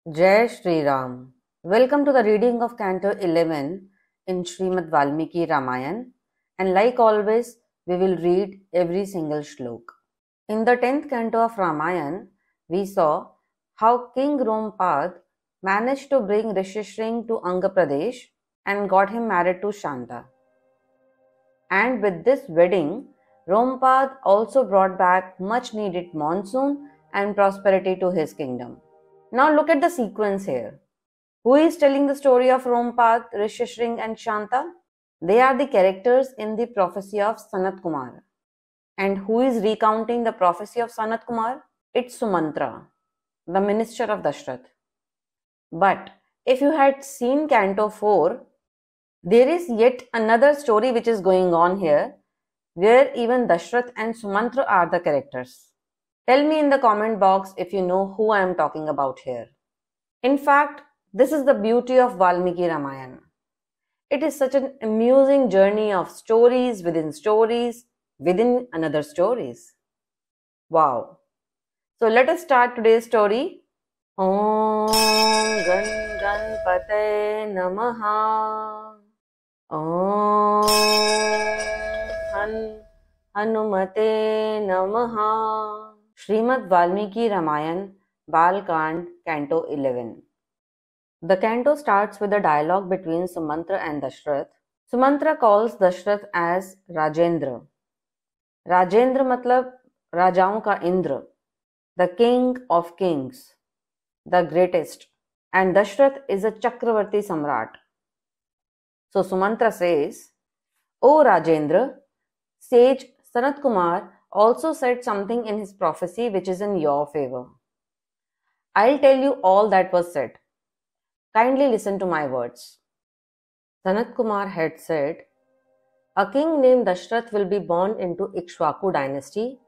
Jai Shri Ram. Welcome to the reading of Canto 11 in Srimad Valmiki Ramayan, and like always, we will read every single shlok. In the 10th canto of Ramayan, we saw how King Rompad managed to bring Rishishring to Anga Pradesh and got him married to Shanta. And with this wedding, Rompad also brought back much needed monsoon and prosperity to his kingdom. Now look at the sequence here. Who is telling the story of Rompad, Rishishring and Shanta? They are the characters in the prophecy of Sanat Kumar. And who is recounting the prophecy of Sanat Kumar? It's Sumantra, the minister of Dashrath. But if you had seen Canto 4, there is yet another story which is going on here, where even Dashrath and Sumantra are the characters. Tell me in the comment box if you know who I am talking about here. In fact, this is the beauty of Valmiki Ramayana. It is such an amusing journey of stories within another stories. Wow. So let us start today's story. Om Gan Ganpate Namaha. Om Hanumate Namaha. Srimad Valmiki Ramayan, Balkand, Canto 11. The canto starts with a dialogue between Sumantra and Dashrath. Sumantra calls Dashrath as Rajendra. Rajendra matlab Rajaon ka Indra, the king of kings, the greatest. And Dashrath is a Chakravarti Samrat. So Sumantra says, O Rajendra, sage Sanat Kumar also said something in his prophecy which is in your favor. I'll tell you all that was said. Kindly listen to my words. Sanat Kumar had said, a king named Dashrath will be born into Ikshwaku dynasty,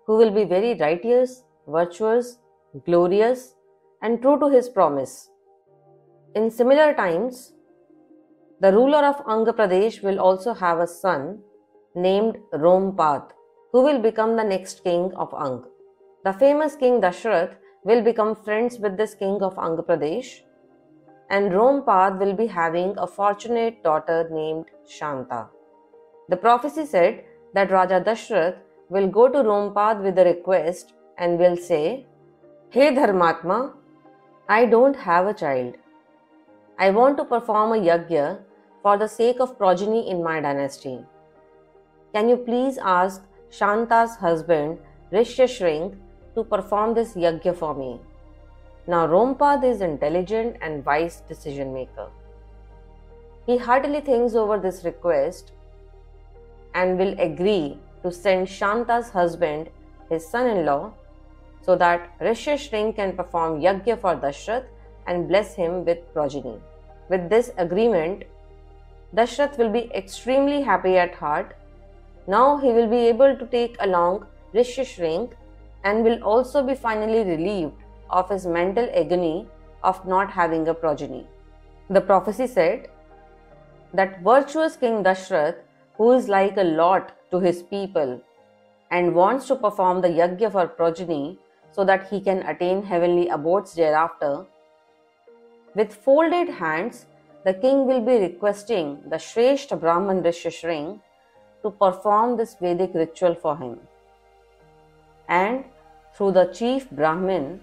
who will be very righteous, virtuous, glorious, and true to his promise. In similar times, the ruler of Anga Pradesh will also have a son named Rompad, who will become the next king of Ang. The famous king Dashrath will become friends with this king of Anga Pradesh, and Rompad will be having a fortunate daughter named Shanta. The prophecy said that Raja Dashrath will go to Rompad with a request and will say, Hey Dharmatma, I don't have a child. I want to perform a yajna for the sake of progeny in my dynasty. Can you please ask Shanta's husband Rishishring to perform this yajna for me? Now Rompad is intelligent and wise decision maker. He heartily thinks over this request and will agree to send Shanta's husband, his son-in-law, so that Rishishring can perform yajna for Dashrath and bless him with progeny. With this agreement, Dashrath will be extremely happy at heart. Now he will be able to take along Rishishring and will also be finally relieved of his mental agony of not having a progeny. The prophecy said that virtuous King Dashrath, who is like a lot to his people and wants to perform the yajna for progeny so that he can attain heavenly abodes thereafter, with folded hands, the king will be requesting the Shrestha Brahman Rishishring to perform this Vedic ritual for him. And through the chief Brahmin,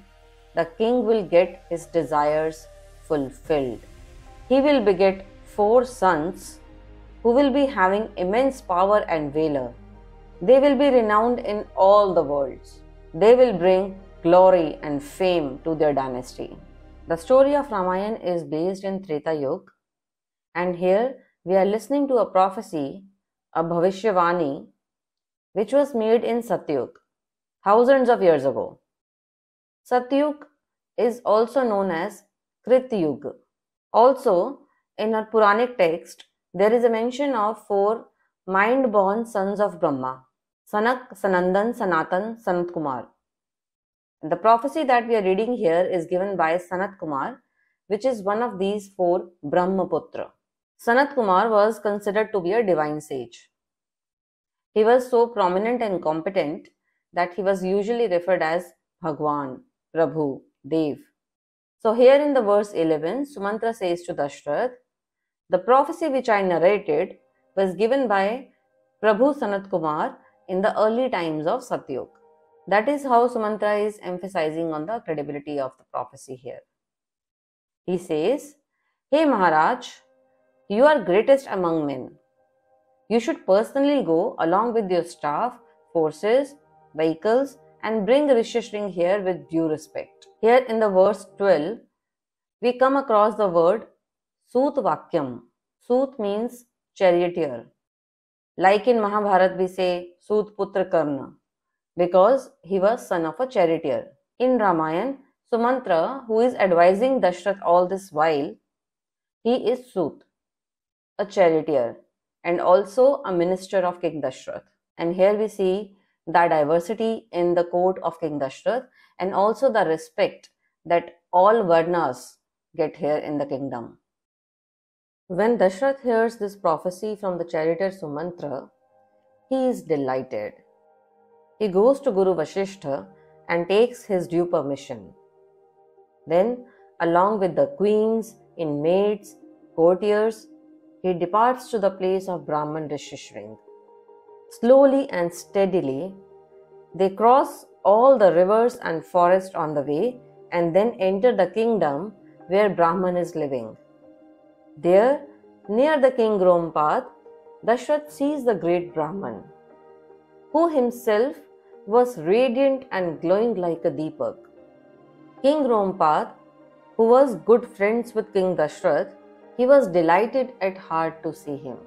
the king will get his desires fulfilled. He will beget 4 sons who will be having immense power and valor. They will be renowned in all the worlds. They will bring glory and fame to their dynasty. The story of Ramayan is based in Treta Yuga, and here we are listening to a prophecy, a Bhavishyavani, which was made in Satyug, thousands of years ago. Satyug is also known as Krita Yuga. Also, in our Puranic text, there is a mention of 4 mind-born sons of Brahma, Sanak, Sanandan, Sanatan, Sanat Kumar. The prophecy that we are reading here is given by Sanat Kumar, which is one of these 4 Brahmaputra. Sanat Kumar was considered to be a divine sage. He was so prominent and competent that he was usually referred as Bhagwan, Prabhu, Dev. So here in the verse 11, Sumantra says to Dashrath, the prophecy which I narrated was given by Prabhu Sanat Kumar in the early times of Satyug. That is how Sumantra is emphasizing on the credibility of the prophecy here. He says, Hey Maharaj, you are greatest among men. You should personally go along with your staff, forces, vehicles and bring Rishishring here with due respect. Here in the verse 12, we come across the word Sut Vakyam. Sut means charioteer. Like in Mahabharata we say Sut Putra Karna because he was son of a charioteer. In Ramayan, Sumantra, who is advising Dashrath all this while, he is Sut, a charioteer and also a minister of King Dashrath. And here we see the diversity in the court of King Dashrath and also the respect that all Varnas get here in the kingdom. When Dashrath hears this prophecy from the charioteer Sumantra, he is delighted. He goes to Guru Vasishtha and takes his due permission. Then, along with the queens, inmates, courtiers, he departs to the place of Brahman Rishishring. Slowly and steadily, they cross all the rivers and forests on the way and then enter the kingdom where Brahman is living. There, near the king Rompad, Dashrath sees the great Brahman, who himself was radiant and glowing like a deepak. King Rompad, who was good friends with King Dashrath, he was delighted at heart to see him.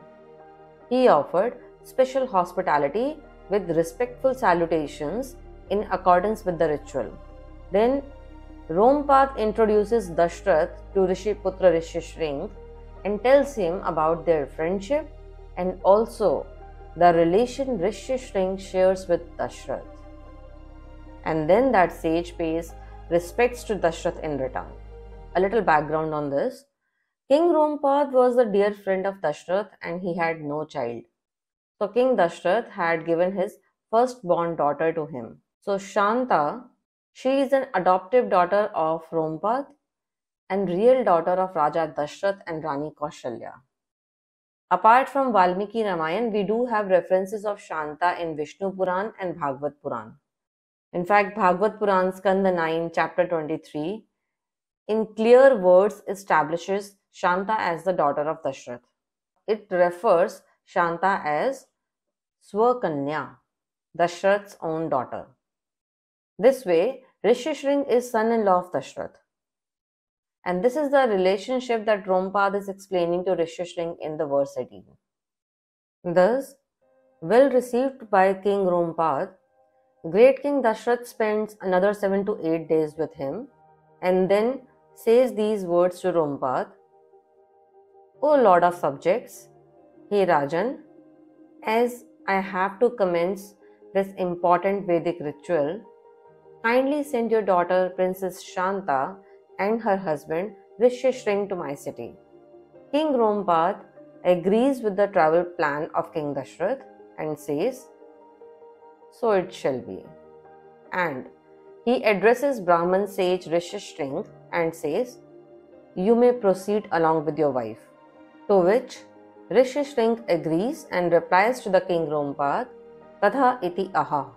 He offered special hospitality with respectful salutations in accordance with the ritual. Then Rompad introduces Dashrath to Rishiputra Rishishring and tells him about their friendship and also the relation Rishishring shares with Dashrath. And then that sage pays respects to Dashrath in return. A little background on this. King Rompad was the dear friend of Dashrath and he had no child. So King Dashrath had given his firstborn daughter to him. So Shanta, she is an adoptive daughter of Rompad and real daughter of Raja Dashrath and Rani Kaushalya. Apart from Valmiki Ramayan, we do have references of Shanta in Vishnu Puran and Bhagavad Puran. In fact, Bhagavad Puran Skanda 9, chapter 23, in clear words establishes Shanta as the daughter of Dashrath. It refers Shanta as Swakanya, Dashrath's own daughter. This way, Rishishring is son-in-law of Dashrath. And this is the relationship that Rompad is explaining to Rishishring in the verse 18. Thus, well received by King Rompad, great King Dashrath spends another 7 to 8 days with him and then says these words to Rompad, O Lord of subjects, hey Rajan, as I have to commence this important Vedic ritual, kindly send your daughter Princess Shanta and her husband Rishishring to my city. King Rompad agrees with the travel plan of King Dashrath and says, so it shall be. And he addresses Brahman sage Rishishring and says, you may proceed along with your wife. To which Rishishring agrees and replies to the King Rompad, Katha iti aha.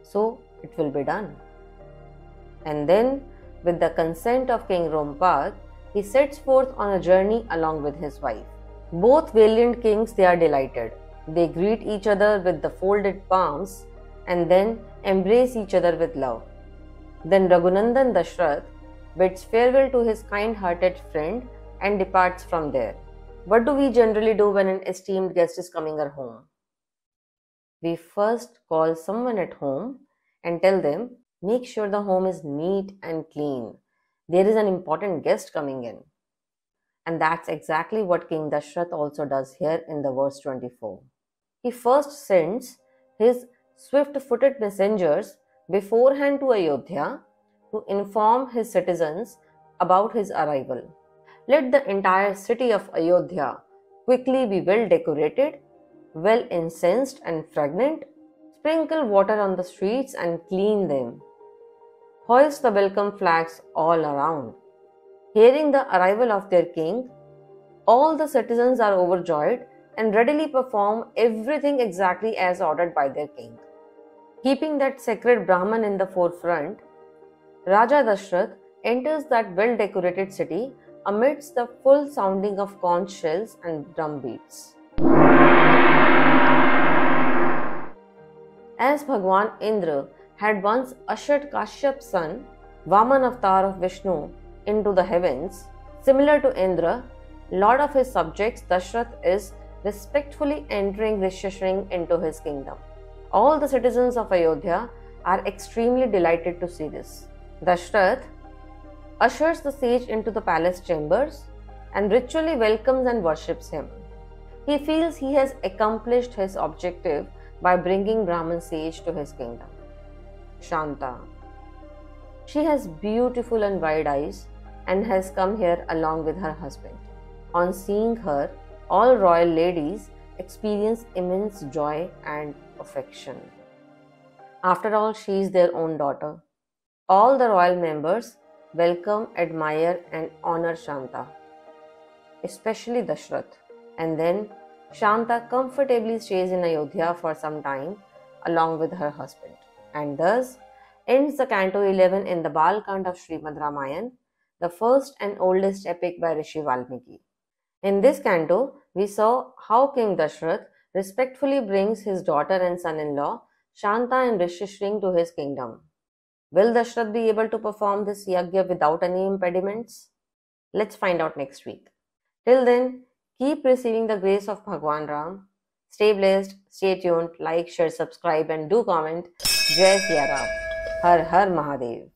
So it will be done. And then, with the consent of King Rompad, he sets forth on a journey along with his wife. Both valiant kings, they are delighted. They greet each other with the folded palms and then embrace each other with love. Then Raghunandan Dashrath bids farewell to his kind-hearted friend and departs from there. What do we generally do when an esteemed guest is coming our home? We first call someone at home and tell them, make sure the home is neat and clean. There is an important guest coming in. And that's exactly what King Dashrath also does here in the verse 24. He first sends his swift-footed messengers beforehand to Ayodhya to inform his citizens about his arrival. Let the entire city of Ayodhya quickly be well decorated, well incensed and fragrant, sprinkle water on the streets and clean them. hoist the welcome flags all around. Hearing the arrival of their king, all the citizens are overjoyed and readily perform everything exactly as ordered by their king. Keeping that sacred Brahman in the forefront, Raja Dashrath enters that well-decorated city amidst the full sounding of conch shells and drum beats. As Bhagwan Indra had once ushered Kashyap's son, Vaman avatar of Vishnu, into the heavens, similar to Indra, lord of his subjects, Dashrath is respectfully entering Rishyashring into his kingdom. All the citizens of Ayodhya are extremely delighted to see this. Dashrath ushers the sage into the palace chambers and ritually welcomes and worships him. He feels he has accomplished his objective by bringing Brahman sage to his kingdom. Shanta. She has beautiful and wide eyes and has come here along with her husband. On seeing her, all royal ladies experience immense joy and affection. After all, she is their own daughter. All the royal members welcome, admire and honor Shanta, especially Dashrath. And then Shanta comfortably stays in Ayodhya for some time along with her husband, and thus ends the Canto 11 in the Balkand of Srimad Ramayan, the first and oldest epic by Rishi Valmiki. In this canto, we saw how King Dashrath respectfully brings his daughter and son-in-law Shanta and Rishyashring to his kingdom. Will Dashrath be able to perform this yagya without any impediments? Let's find out next week. Till then, keep receiving the grace of Bhagwan Ram. Stay blessed, stay tuned, like, share, subscribe and do comment. Jai Siya Ram. Har Har Mahadev.